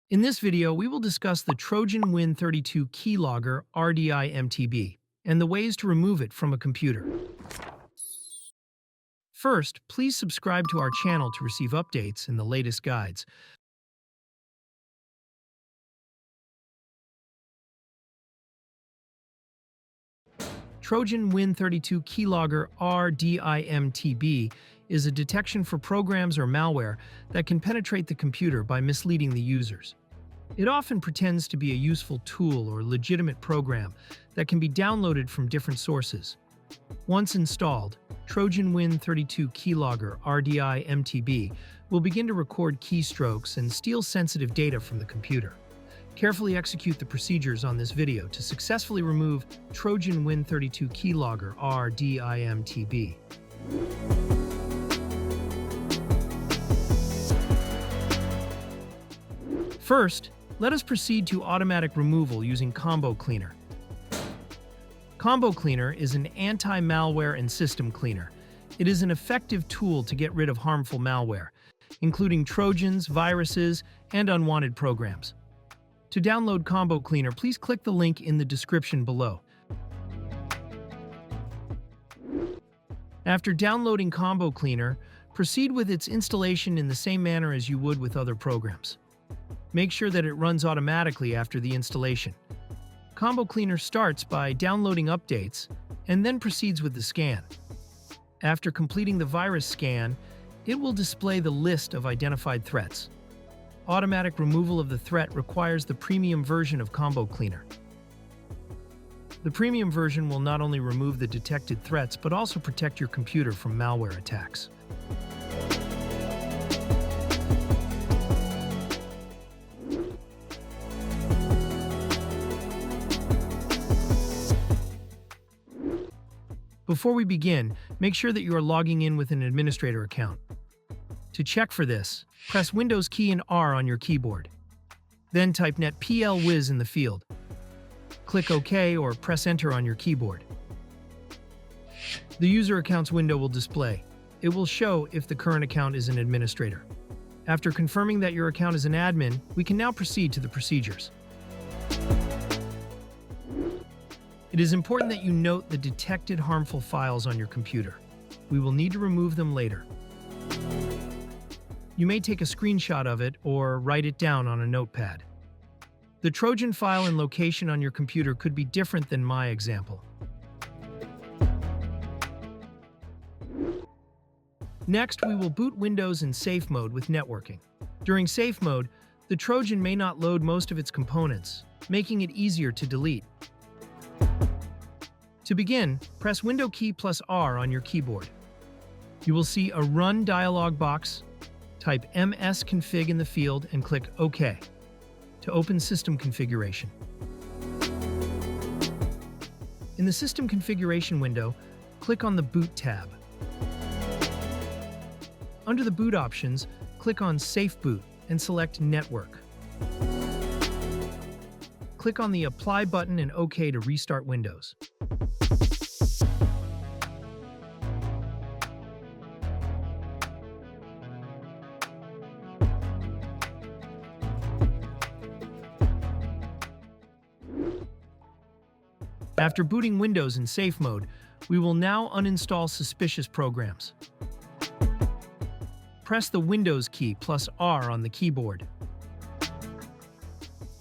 In this video, we will discuss the Trojan Win32 KeyLogger.RDI MTB and the ways to remove it from a computer. First, please subscribe to our channel to receive updates and the latest guides. Trojan Win32 KeyLogger.RDI MTB is a detection for programs or malware that can penetrate the computer by misleading the users. It often pretends to be a useful tool or legitimate program that can be downloaded from different sources. Once installed, Trojan Win32 KeyLogger.RDI MTB will begin to record keystrokes and steal sensitive data from the computer. Carefully execute the procedures on this video to successfully remove Trojan Win32 KeyLogger.RDI MTB. First, let us proceed to automatic removal using Combo Cleaner. Combo Cleaner is an anti-malware and system cleaner. It is an effective tool to get rid of harmful malware, including Trojans, viruses, and unwanted programs. To download Combo Cleaner, please click the link in the description below. After downloading Combo Cleaner, proceed with its installation in the same manner as you would with other programs. Make sure that it runs automatically after the installation. Combo Cleaner starts by downloading updates and then proceeds with the scan. After completing the virus scan, it will display the list of identified threats. Automatic removal of the threat requires the premium version of Combo Cleaner. The premium version will not only remove the detected threats but also protect your computer from malware attacks. Before we begin, make sure that you are logging in with an administrator account. To check for this, press Windows key and R on your keyboard. Then type netplwiz in the field. Click OK or press Enter on your keyboard. The user accounts window will display. It will show if the current account is an administrator. After confirming that your account is an admin, we can now proceed to the procedures. It is important that you note the detected harmful files on your computer. We will need to remove them later. You may take a screenshot of it or write it down on a notepad. The Trojan file and location on your computer could be different than my example. Next, we will boot Windows in safe mode with networking. During safe mode, the Trojan may not load most of its components, making it easier to delete. To begin, press Window key plus R on your keyboard. You will see a Run dialog box. Type msconfig in the field and click OK to open System Configuration. In the System Configuration window, click on the Boot tab. Under the Boot options, click on Safe Boot and select Network. Click on the Apply button and OK to restart Windows. After booting Windows in safe mode, we will now uninstall suspicious programs. Press the Windows key plus R on the keyboard.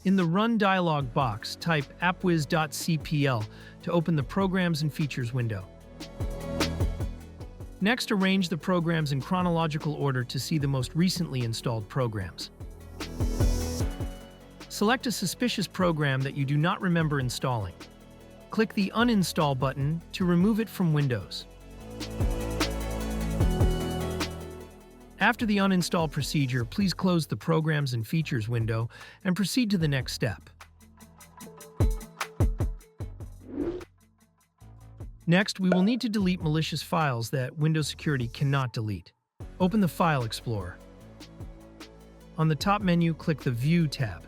In the Run dialog box, type appwiz.cpl to open the Programs and Features window. Next, arrange the programs in chronological order to see the most recently installed programs. Select a suspicious program that you do not remember installing. Click the Uninstall button to remove it from Windows. After the uninstall procedure, please close the Programs and Features window and proceed to the next step. Next, we will need to delete malicious files that Windows Security cannot delete. Open the File Explorer. On the top menu, click the View tab.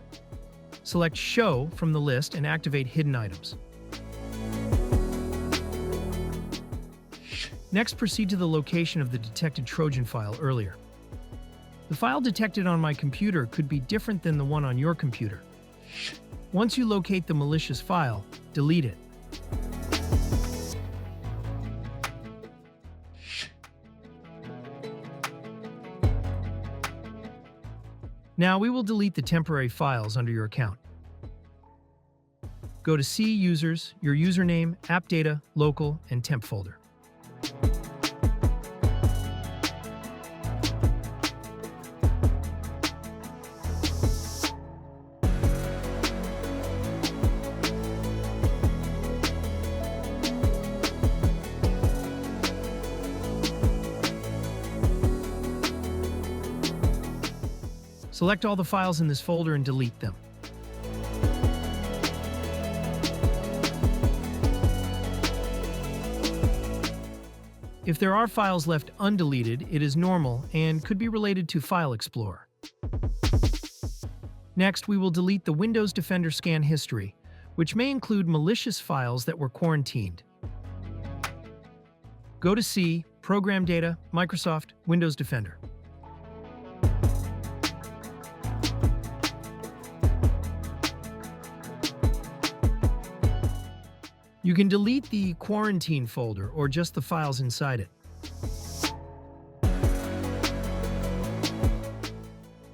Select Show from the list and activate Hidden Items. Next, proceed to the location of the detected Trojan file earlier. The file detected on my computer could be different than the one on your computer. Once you locate the malicious file, delete it. Now we will delete the temporary files under your account. Go to C Users, your username, App Data, Local, and Temp folder. Select all the files in this folder and delete them. If there are files left undeleted, it is normal and could be related to File Explorer. Next, we will delete the Windows Defender scan history, which may include malicious files that were quarantined. Go to C, Program Data, Microsoft, Windows Defender. You can delete the quarantine folder or just the files inside it.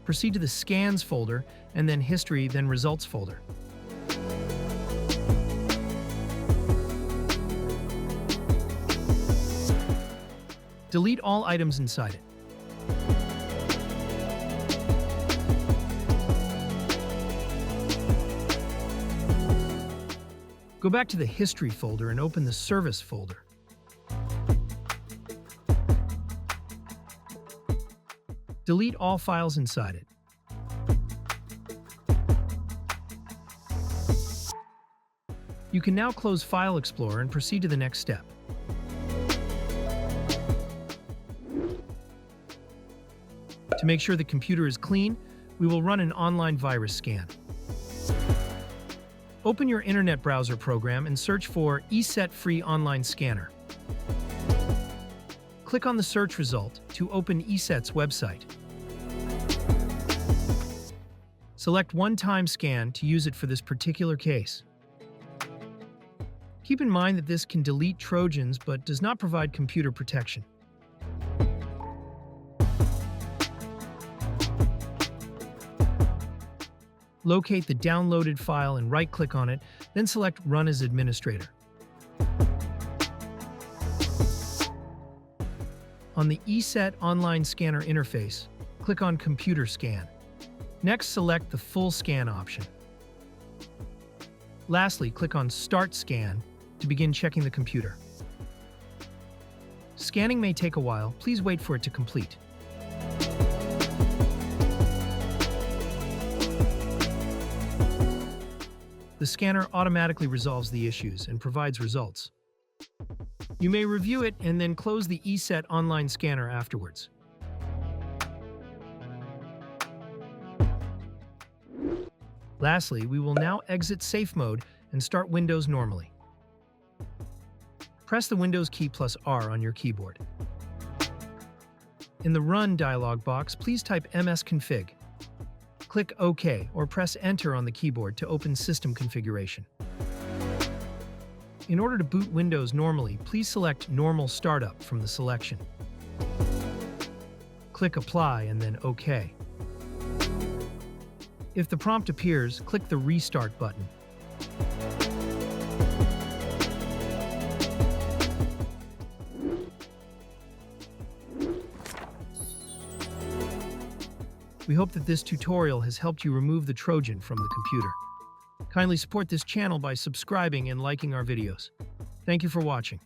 Proceed to the Scans folder and then History, then Results folder. Delete all items inside it. Go back to the History folder and open the Service folder. Delete all files inside it. You can now close File Explorer and proceed to the next step. To make sure the computer is clean, we will run an online virus scan. Open your internet browser program and search for ESET Free Online Scanner. Click on the search result to open ESET's website. Select One-Time Scan to use it for this particular case. Keep in mind that this can delete Trojans but does not provide computer protection. Locate the downloaded file and right-click on it, then select Run as Administrator. On the ESET Online Scanner interface, click on Computer Scan. Next, select the Full Scan option. Lastly, click on Start Scan to begin checking the computer. Scanning may take a while. Please wait for it to complete. The scanner automatically resolves the issues and provides results. You may review it and then close the ESET Online Scanner afterwards. Lastly, we will now exit Safe Mode and start Windows normally. Press the Windows key plus R on your keyboard. In the Run dialog box, please type msconfig. Click OK or press Enter on the keyboard to open System Configuration. In order to boot Windows normally, please select Normal Startup from the selection. Click Apply and then OK. If the prompt appears, click the Restart button. We hope that this tutorial has helped you remove the Trojan from the computer. Kindly support this channel by subscribing and liking our videos. Thank you for watching.